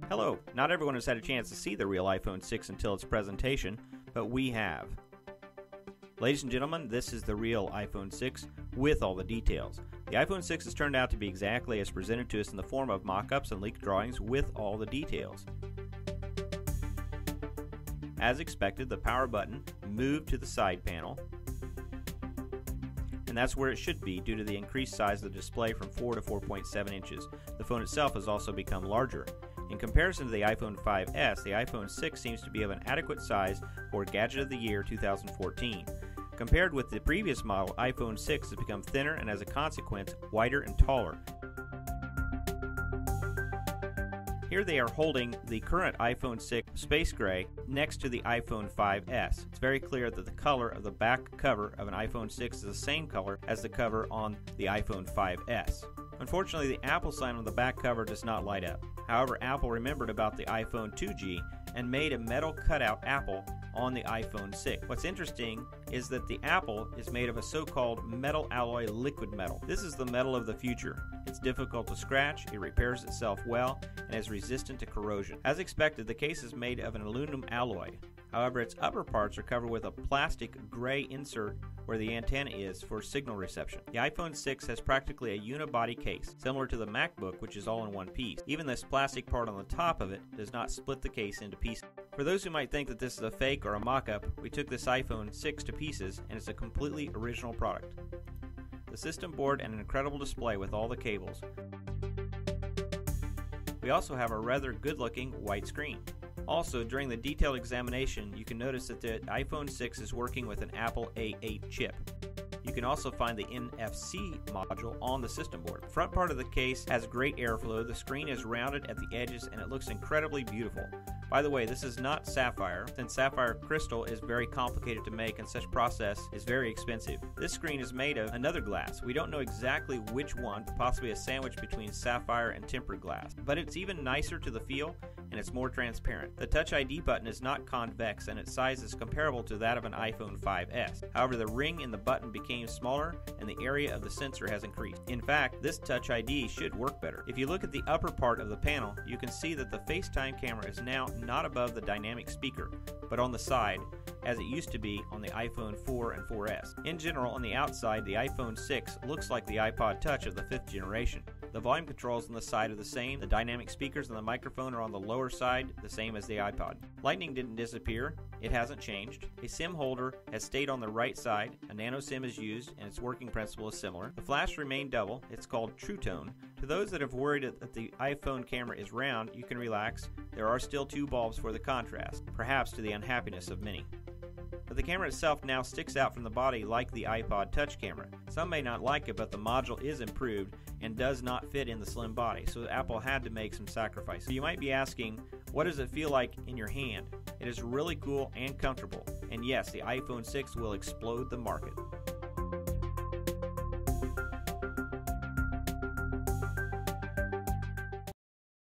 Hello, not everyone has had a chance to see the real iPhone 6 until its presentation, but we have. Ladies and gentlemen, this is the real iPhone 6 with all the details. The iPhone 6 has turned out to be exactly as presented to us in the form of mock-ups and leaked drawings with all the details. As expected, the power button moved to the side panel, and that's where it should be due to the increased size of the display from 4 to 4.7 inches. The phone itself has also become larger. In comparison to the iPhone 5S, the iPhone 6 seems to be of an adequate size for Gadget of the Year 2014. Compared with the previous model, iPhone 6 has become thinner and as a consequence, wider and taller. Here they are holding the current iPhone 6 Space Gray next to the iPhone 5S. It's very clear that the color of the back cover of an iPhone 6 is the same color as the cover on the iPhone 5S. Unfortunately, the Apple sign on the back cover does not light up. However, Apple remembered about the iPhone 2G and made a metal cutout Apple on the iPhone 6. What's interesting is that the Apple is made of a so-called metal alloy liquid metal. This is the metal of the future. It's difficult to scratch, it repairs itself well, and is resistant to corrosion. As expected, the case is made of an aluminum alloy. However, its upper parts are covered with a plastic gray insert where the antenna is for signal reception. The iPhone 6 has practically a unibody case, similar to the MacBook, which is all in one piece. Even this plastic part on the top of it does not split the case into pieces. For those who might think that this is a fake or a mock-up, we took this iPhone 6 to pieces and it's a completely original product. The system board and an incredible display with all the cables. We also have a rather good-looking white screen. Also, during the detailed examination, you can notice that the iPhone 6 is working with an Apple A8 chip. You can also find the NFC module on the system board. The front part of the case has great airflow, the screen is rounded at the edges, and it looks incredibly beautiful. By the way, this is not sapphire, since sapphire crystal is very complicated to make and such process is very expensive. This screen is made of another glass. We don't know exactly which one, but possibly a sandwich between sapphire and tempered glass. But it's even nicer to the feel, and it's more transparent. The Touch ID button is not convex, and its size is comparable to that of an iPhone 5S. However, the ring in the button became smaller, and the area of the sensor has increased. In fact, this Touch ID should work better. If you look at the upper part of the panel, you can see that the FaceTime camera is now not above the dynamic speaker, but on the side, as it used to be on the iPhone 4 and 4S. In general, on the outside, the iPhone 6 looks like the iPod Touch of the 5th generation. The volume controls on the side are the same, the dynamic speakers and the microphone are on the lower side, the same as the iPod. Lightning didn't disappear, it hasn't changed. A SIM holder has stayed on the right side, a nano SIM is used, and its working principle is similar. The flash remained double, it's called True Tone. To those that have worried that the iPhone camera is round, you can relax. There are still two bulbs for the contrast, perhaps to the unhappiness of many. But the camera itself now sticks out from the body like the iPod Touch camera. Some may not like it, but the module is improved and does not fit in the slim body, so Apple had to make some sacrifices. You might be asking, what does it feel like in your hand? It is really cool and comfortable, and yes, the iPhone 6 will explode the market.